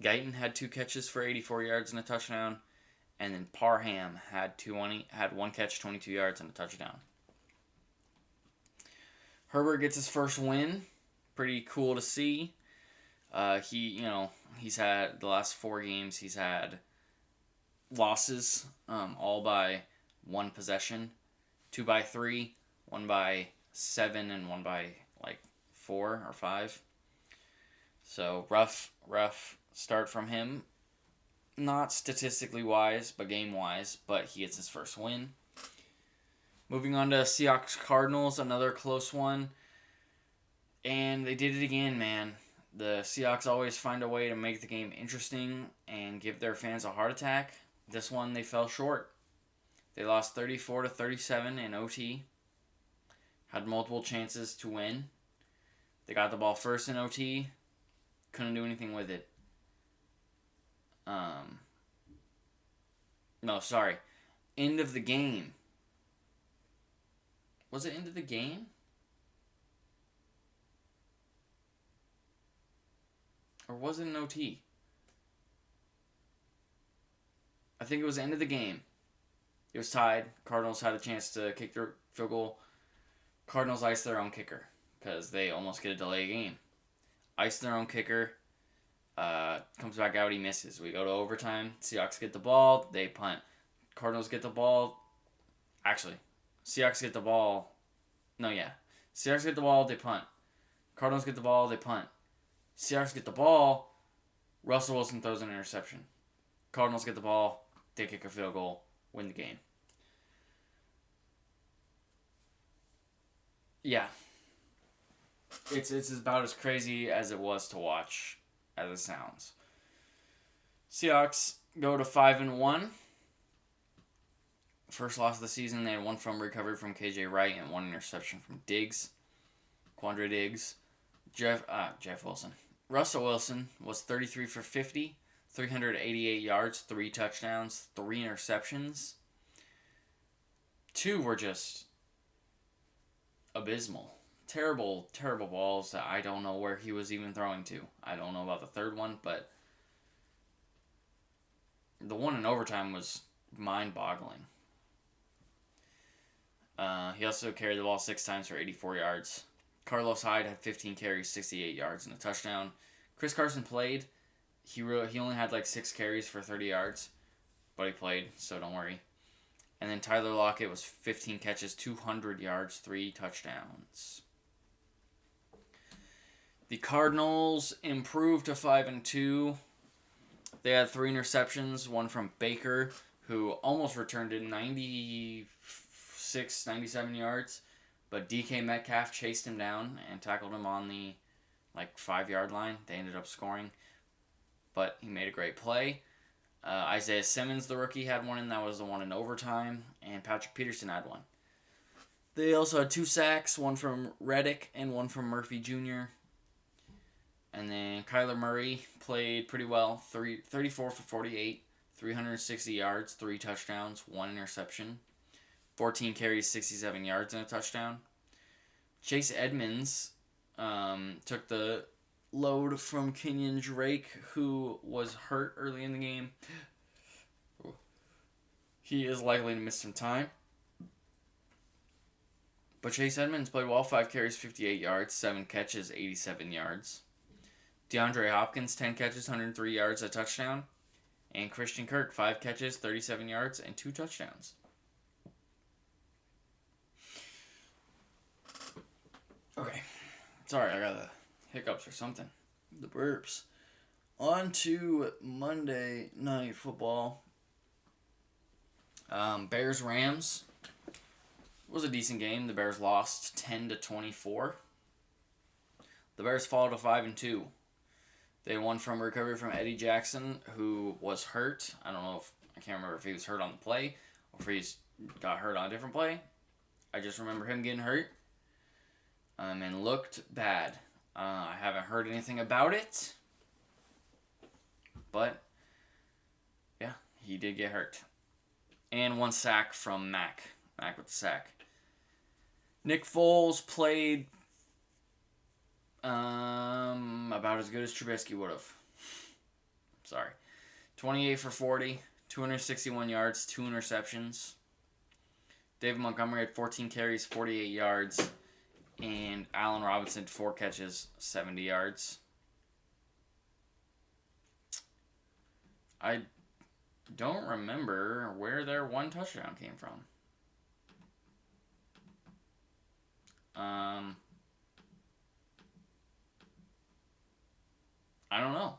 Guyton had 2 catches for 84 yards and a touchdown. And then Parham had 1 catch, 22 yards, and a touchdown. Herbert gets his first win. Pretty cool to see. He's had the last 4 games, he's had losses, all by 1 possession. 2 by 3, 1 by 7, and 1 by 4 or 5. So rough start from him. Not statistically wise, but game wise. But he gets his first win. Moving on to Seahawks Cardinals, another close one. And they did it again, man. The Seahawks always find a way to make the game interesting and give their fans a heart attack. This one, they fell short. They lost 34-37 in OT. Had multiple chances to win. They got the ball first in OT. Couldn't do anything with it. End of the game. Was it end of the game? Or was it an OT? I think it was the end of the game. It was tied. Cardinals had a chance to kick their field goal. Cardinals iced their own kicker because they almost get a delay game. Iced their own kicker. Comes back out, he misses. We go to overtime. Seahawks get the ball. They punt. Cardinals get the ball. Actually, Seahawks get the ball. Seahawks get the ball. They punt. Cardinals get the ball. They punt. Seahawks get the ball. Russell Wilson throws an interception. Cardinals get the ball. They kick a field goal. Win the game. Yeah. It's about as crazy as it was to watch as it sounds. Seahawks go to 5-1. First loss of the season. They had 1 from recovery from KJ Wright and 1 interception from Quandre Diggs. Jeff Wilson. Russell Wilson was 33 for 50, 388 yards, 3 touchdowns, 3 interceptions. 2 were just abysmal. Terrible balls that I don't know where he was even throwing to. I don't know about the third one, but the one in overtime was mind-boggling. He also carried the ball 6 times for 84 yards. Carlos Hyde had 15 carries, 68 yards, and a touchdown. Chris Carson played. He only had 6 carries for 30 yards, but he played, so don't worry. And then Tyler Lockett was 15 catches, 200 yards, 3 touchdowns. The Cardinals improved to 5-2. They had 3 interceptions, 1 from Baker, who almost returned it 96, 97 yards. But DK Metcalf chased him down and tackled him on the 5-yard line. They ended up scoring. But he made a great play. Isaiah Simmons, the rookie, had 1, and that was the one in overtime. And Patrick Peterson had 1. They also had 2 sacks, 1 from Reddick and 1 from Murphy Jr. And then Kyler Murray played pretty well. 34 for 48, 360 yards, 3 touchdowns, 1 interception. 14 carries, 67 yards, and a touchdown. Chase Edmonds took the load from Kenyon Drake, who was hurt early in the game. He is likely to miss some time. But Chase Edmonds played well. 5 carries, 58 yards, 7 catches, 87 yards. DeAndre Hopkins, 10 catches, 103 yards, a touchdown. And Christian Kirk, 5 catches, 37 yards, and 2 touchdowns. Okay. Sorry, I got the hiccups or something. The burps. On to Monday Night Football. Bears-Rams. It was a decent game. The Bears lost 10-24. The Bears fall to 5-2. They won from recovery from Eddie Jackson, who was hurt. I can't remember if he was hurt on the play or if he got hurt on a different play. I just remember him getting hurt. And looked bad. I haven't heard anything about it. But, yeah, he did get hurt. And 1 sack from Mac. Mac with the sack. Nick Foles played about as good as Trubisky would have. Sorry. 28 for 40, 261 yards, 2 interceptions. David Montgomery had 14 carries, 48 yards. And Allen Robinson, 4 catches, 70 yards. I don't remember where their 1 touchdown came from. I don't know.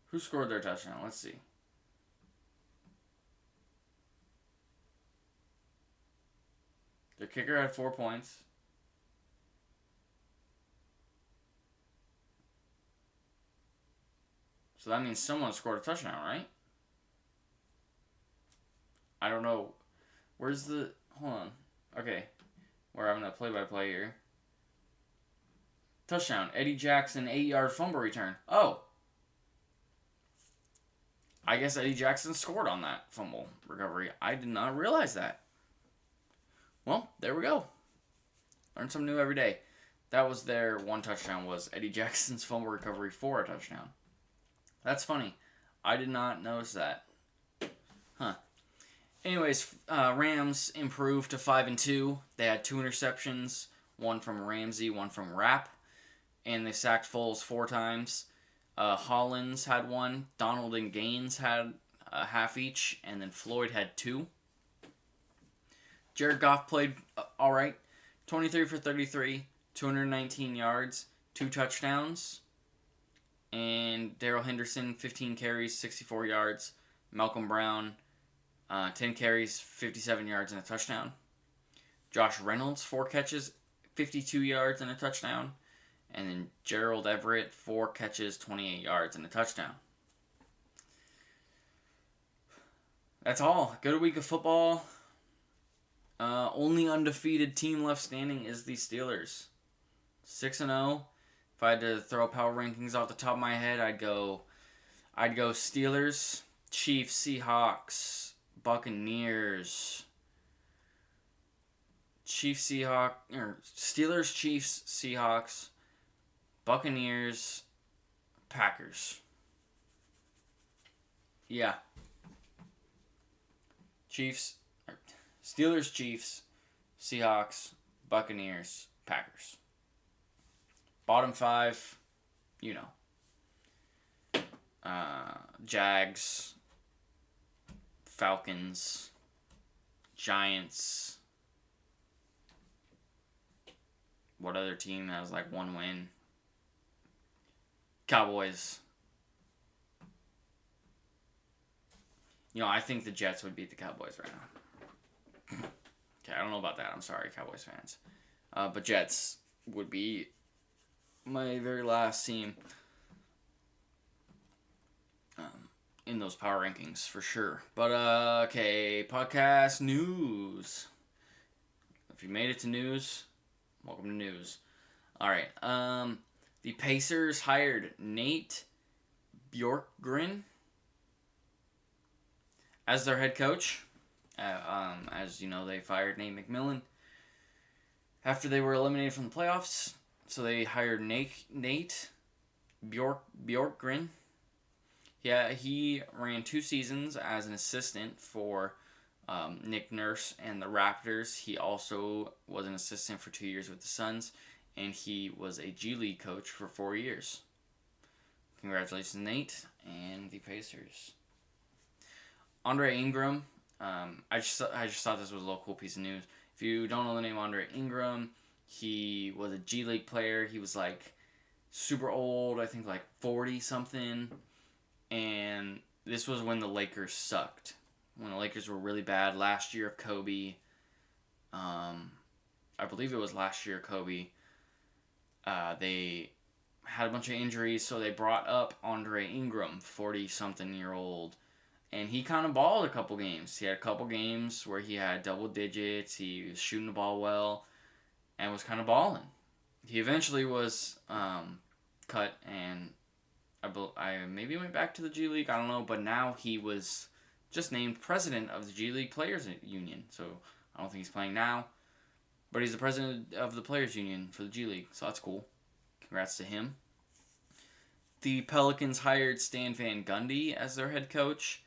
Who scored their touchdown? Let's see. Their kicker had 4 points. So that means someone scored a touchdown, right? I don't know. Where's the... Hold on. Okay. We're having a play-by-play here. Touchdown. Eddie Jackson, 8-yard fumble return. Oh. I guess Eddie Jackson scored on that fumble recovery. I did not realize that. Well, there we go. Learn something new every day. That was their 1 touchdown, was Eddie Jackson's fumble recovery for a touchdown. That's funny. I did not notice that. Huh. Anyways, Rams improved to 5-2. They had 2 interceptions, 1 from Ramsey, 1 from Rapp, and they sacked Foles 4 times. Hollins had 1, Donald and Gaines had half each, and then Floyd had 2. Jared Goff played all right. 23 for 33, 219 yards, 2 touchdowns. And Darrell Henderson, 15 carries, 64 yards. Malcolm Brown, 10 carries, 57 yards, and a touchdown. Josh Reynolds, 4 catches, 52 yards, and a touchdown. And then Gerald Everett, 4 catches, 28 yards, and a touchdown. That's all. Good week of football. Only undefeated team left standing is the Steelers. 6-0. If I had to throw power rankings off the top of my head, I'd go Steelers, Chiefs, Seahawks, Buccaneers, Steelers, Chiefs, Seahawks, Buccaneers, Packers. Yeah. Steelers, Chiefs, Seahawks, Buccaneers, Packers. Bottom 5, you know. Jags, Falcons, Giants. What other team has like 1 win? Cowboys. You know, I think the Jets would beat the Cowboys right now. Okay, I don't know about that. I'm sorry, Cowboys fans. But Jets would be my very last team in those power rankings for sure. But okay, podcast news. If you made it to news, welcome to news. All right. The Pacers hired Nate Bjorkgren as their head coach. As you know, they fired Nate McMillan after they were eliminated from the playoffs. So they hired Nate Bjorkgren. Yeah, he ran 2 seasons as an assistant for Nick Nurse and the Raptors. He also was an assistant for 2 years with the Suns, and he was a G League coach for 4 years. Congratulations, Nate, and the Pacers. Andre Ingram. I just thought this was a little cool piece of news. If you don't know the name Andre Ingram, he was a G League player. He was like super old, I think like 40-something. And this was when the Lakers sucked. When the Lakers were really bad. Last year of Kobe. I believe it was last year of Kobe. They had a bunch of injuries, so they brought up Andre Ingram, 40-something-year-old. And he kind of balled a couple games. He had a couple games where he had double digits. He was shooting the ball well and was kind of balling. He eventually was cut, and I maybe went back to the G League. I don't know, but now he was just named president of the G League Players Union. So I don't think he's playing now, but he's the president of the Players Union for the G League. So that's cool. Congrats to him. The Pelicans hired Stan Van Gundy as their head coach.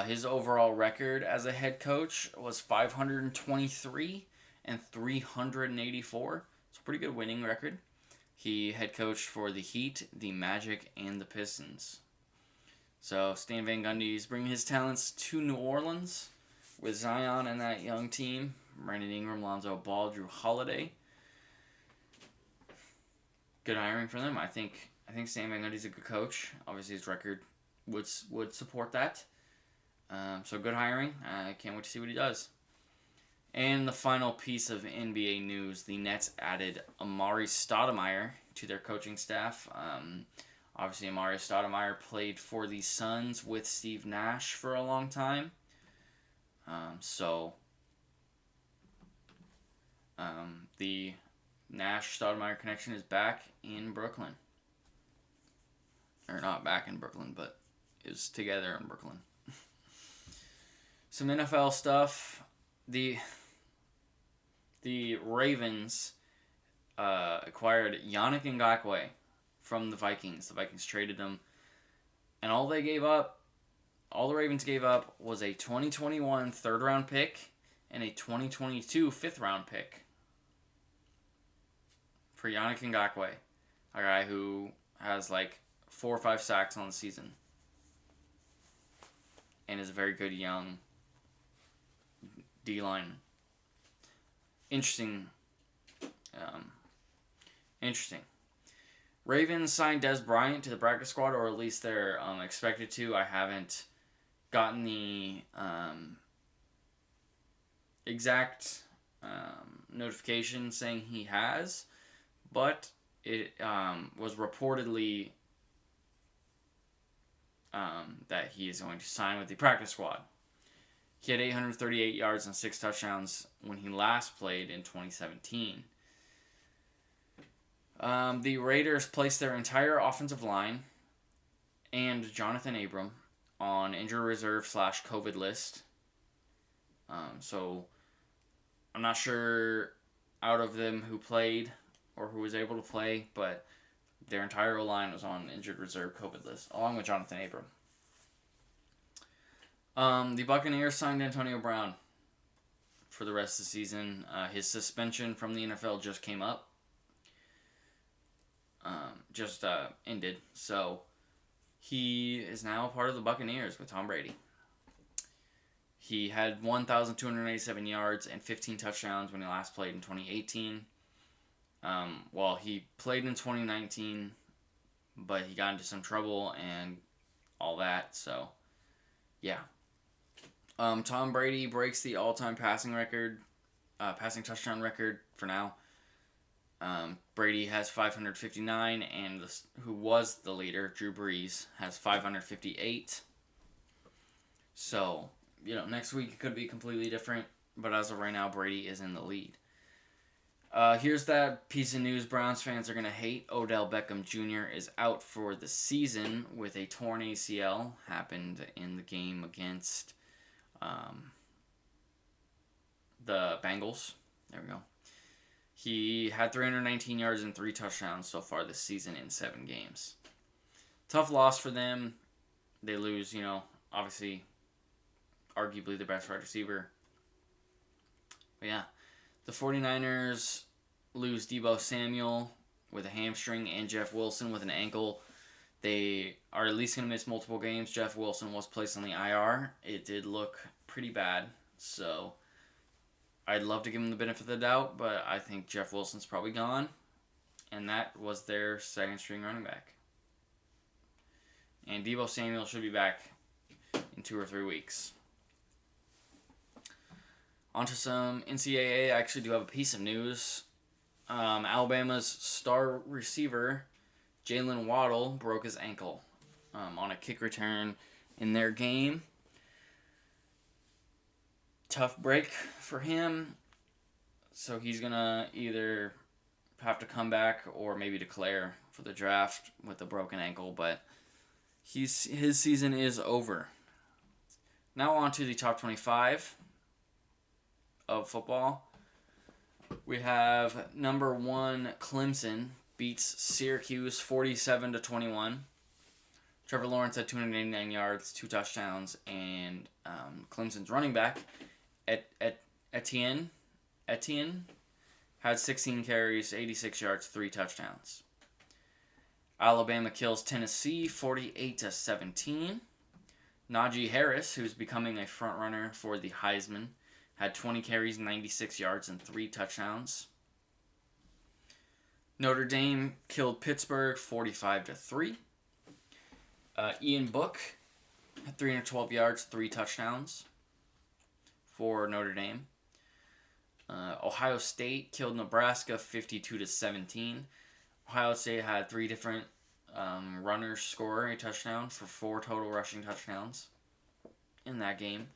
His overall record as a head coach was 523 and 384. It's a pretty good winning record. He head coached for the Heat, the Magic, and the Pistons. So Stan Van Gundy is bringing his talents to New Orleans with Zion and that young team. Brandon Ingram, Lonzo Ball, Drew Holiday. Good hiring for them. I think Stan Van Gundy's a good coach. Obviously, his record would support that. So good hiring. I can't wait to see what he does. And the final piece of NBA news, the Nets added Amari Stoudemire to their coaching staff. Obviously, Amari Stoudemire played for the Suns with Steve Nash for a long time. The Nash-Stoudemire connection is back in Brooklyn. Or not back in Brooklyn, but is together in Brooklyn. Some NFL stuff. The Ravens acquired Yannick Ngakoue from the Vikings. The Vikings traded him, and all the Ravens gave up was a 2021 third-round pick and a 2022 fifth-round pick for Yannick Ngakoue, a guy who has like 4 or 5 sacks on the season and is a very good young D-line. Interesting. Ravens signed Des Bryant to the practice squad, or at least they're expected to. I haven't gotten the exact notification saying he has, but it was reportedly that he is going to sign with the practice squad. He had 838 yards and 6 touchdowns when he last played in 2017. The Raiders placed their entire offensive line and Jonathan Abram on injured reserve / COVID list. So I'm not sure out of them who played or who was able to play, but their entire line was on injured reserve COVID list, along with Jonathan Abram. The Buccaneers signed Antonio Brown for the rest of the season. His suspension from the NFL just came up. Ended. So he is now a part of the Buccaneers with Tom Brady. He had 1,287 yards and 15 touchdowns when he last played in 2018. He played in 2019, but he got into some trouble and all that. So, yeah. Tom Brady breaks the all-time passing touchdown record for now. Brady has 559, and who was the leader, Drew Brees, has 558. So, next week it could be completely different, but as of right now, Brady is in the lead. Here's that piece of news Browns fans are going to hate. Odell Beckham Jr. is out for the season with a torn ACL. Happened in the game against the Bengals. There we go. He had 319 yards and 3 touchdowns so far this season in 7 games. Tough loss for them. They lose, obviously, arguably the best wide receiver. But yeah, the 49ers lose Deebo Samuel with a hamstring and Jeff Wilson with an ankle. They are at least going to miss multiple games. Jeff Wilson was placed on the IR. It did look pretty bad, so I'd love to give him the benefit of the doubt, but I think Jeff Wilson's probably gone, and that was their second-string running back. And Deebo Samuel should be back in 2 or 3 weeks. On to some NCAA. I actually do have a piece of news. Alabama's star receiver, Jalen Waddle, broke his ankle on a kick return in their game. Tough break for him. So he's going to either have to come back or maybe declare for the draft with a broken ankle, but his season is over. Now on to the top 25 of football. We have number 1 Clemson beats Syracuse 47-21. Trevor Lawrence had 289 yards, 2 touchdowns, and Clemson's running back Etienne had 16 carries, 86 yards, 3 touchdowns. Alabama kills Tennessee 48-17. Najee Harris, who's becoming a front runner for the Heisman, had 20 carries, 96 yards, and 3 touchdowns. Notre Dame killed Pittsburgh 45-3. Ian Book had 312 yards, 3 touchdowns for Notre Dame. Ohio State killed Nebraska 52-17. Ohio State had 3 different runners score a touchdown for 4 total rushing touchdowns in that game.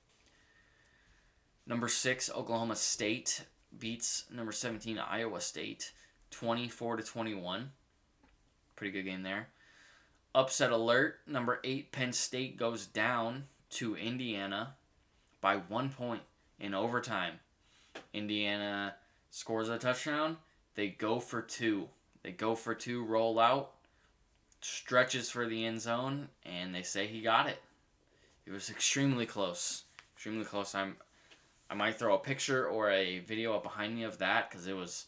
Number 6 Oklahoma State beats number 17 Iowa State 24-21. Pretty good game there. Upset alert. Number 8 Penn State goes down to Indiana by 1 point in overtime. Indiana scores a touchdown. They go for 2. Roll out, stretches for the end zone, and they say he got it. It was extremely close. I might throw a picture or a video up behind me of that because it was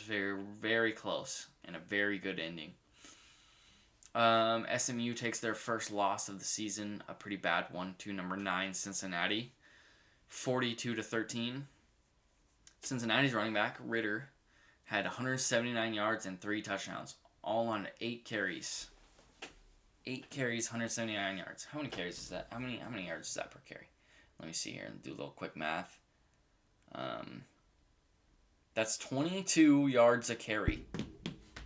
very, very close and a very good ending. SMU takes their first loss of the season, a pretty bad one, to number 9 Cincinnati, 42-13. Cincinnati's running back Ritter had 179 yards and 3 touchdowns, all on 8 carries. 8 carries, 179 yards. How many carries is that? How many yards is that per carry? Let me see here and do a little quick math. That's 22 yards a carry.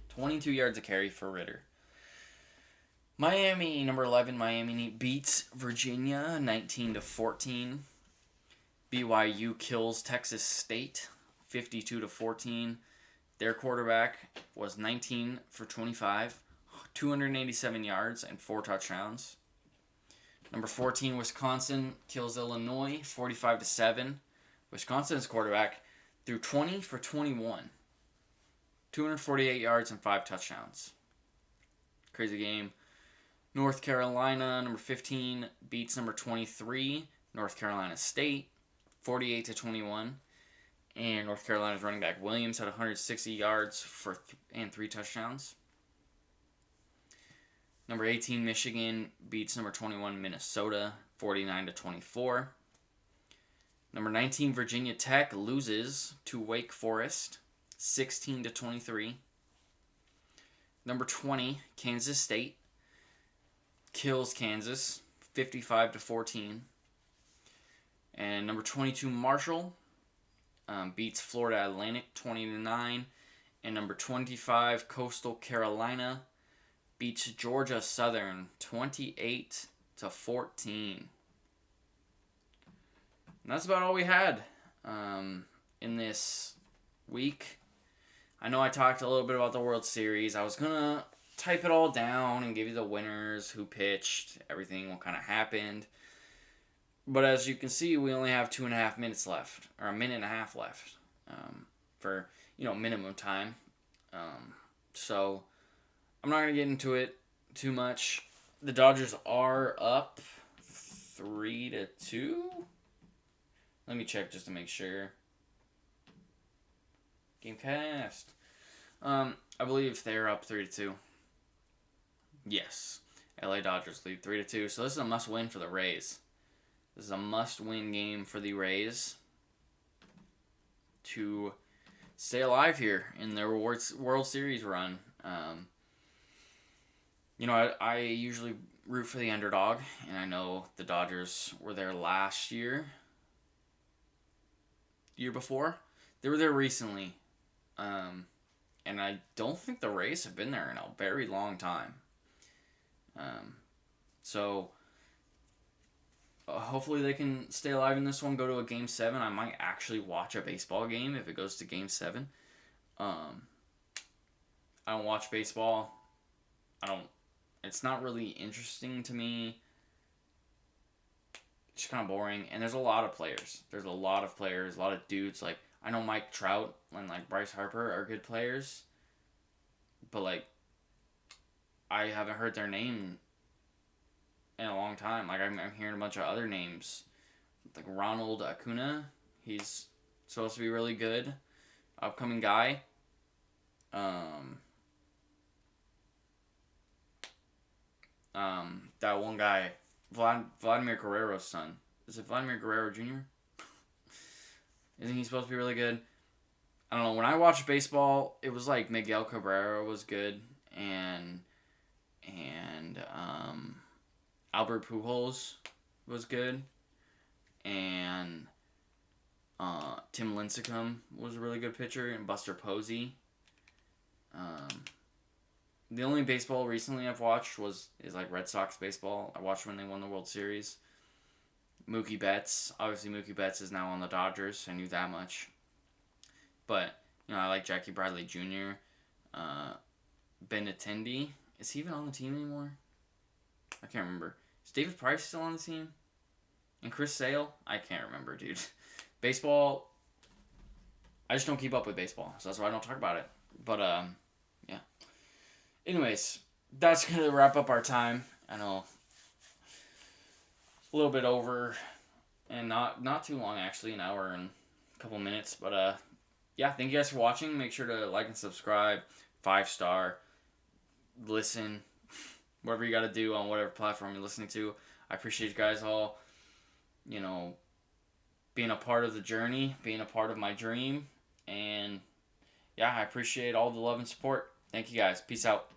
22 yards a carry for Ritter. Miami, number 11, Miami beats Virginia 19-14. BYU kills Texas State 52-14. Their quarterback was 19 for 25, 287 yards, and 4 touchdowns. Number 14, Wisconsin kills Illinois 45-7. Wisconsin's quarterback threw 20 for 21, 248 yards, and 5 touchdowns. Crazy game. North Carolina, number 15, beats number 23, North Carolina State, 48-21. And North Carolina's running back Williams had 160 yards and 3 touchdowns. Number 18, Michigan beats number 21, Minnesota, 49-24. Number 19, Virginia Tech loses to Wake Forest, 16-23. Number 20, Kansas State kills Kansas, 55-14. And number 22, Marshall beats Florida Atlantic 20-9, and number 25 Coastal Carolina beats Georgia Southern 28-14. And that's about all we had in this week. I know I talked a little bit about the World Series. I was gonna type it all down and give you the winners, who pitched, everything, what kind of happened. But as you can see, we only have 2.5 minutes left, or a minute and a half left, for minimum time. So I'm not gonna get into it too much. The Dodgers are up 3-2. Let me check just to make sure. Gamecast. I believe they're up 3-2. Yes, LA Dodgers lead 3-2. So this is a must-win for the Rays. This is a must-win game for the Rays to stay alive here in their World Series run. I usually root for the underdog, and I know the Dodgers were there last year. Year before. They were there recently. And I don't think the Rays have been there in a very long time. Hopefully they can stay alive in this one, go to a Game 7. I might actually watch a baseball game if it goes to Game 7. I don't watch baseball. I don't. It's not really interesting to me. It's kind of boring. And there's a lot of players. There's a lot of players. A lot of dudes. Like I know Mike Trout and like Bryce Harper are good players, but like I haven't heard their name in a long time. Like I'm hearing a bunch of other names, like Ronald Acuna. He's supposed to be really good, upcoming guy. Um, that one guy, Vladimir Guerrero's son. Is it Vladimir Guerrero Jr.? Isn't he supposed to be really good? I don't know. When I watched baseball, it was like Miguel Cabrera was good, and Albert Pujols was good, and Tim Lincecum was a really good pitcher, and Buster Posey. Um, the only baseball recently I've watched is like Red Sox baseball. I watched when they won the World Series. Mookie Betts, obviously Mookie Betts is now on the Dodgers. I knew that much, but I like Jackie Bradley Jr. Ben Attendee. Is he even on the team anymore? I can't remember. Is David Price still on the team? And Chris Sale? I can't remember, dude. Baseball, I just don't keep up with baseball, so that's why I don't talk about it. But, yeah. Anyways, that's going to wrap up our time. I know a little bit over, and not too long, actually, an hour and a couple minutes. But, yeah, thank you guys for watching. Make sure to like and subscribe. 5-star. Listen. Whatever you got to do on whatever platform you're listening to. I appreciate you guys all, being a part of the journey, being a part of my dream. And, yeah, I appreciate all the love and support. Thank you guys. Peace out.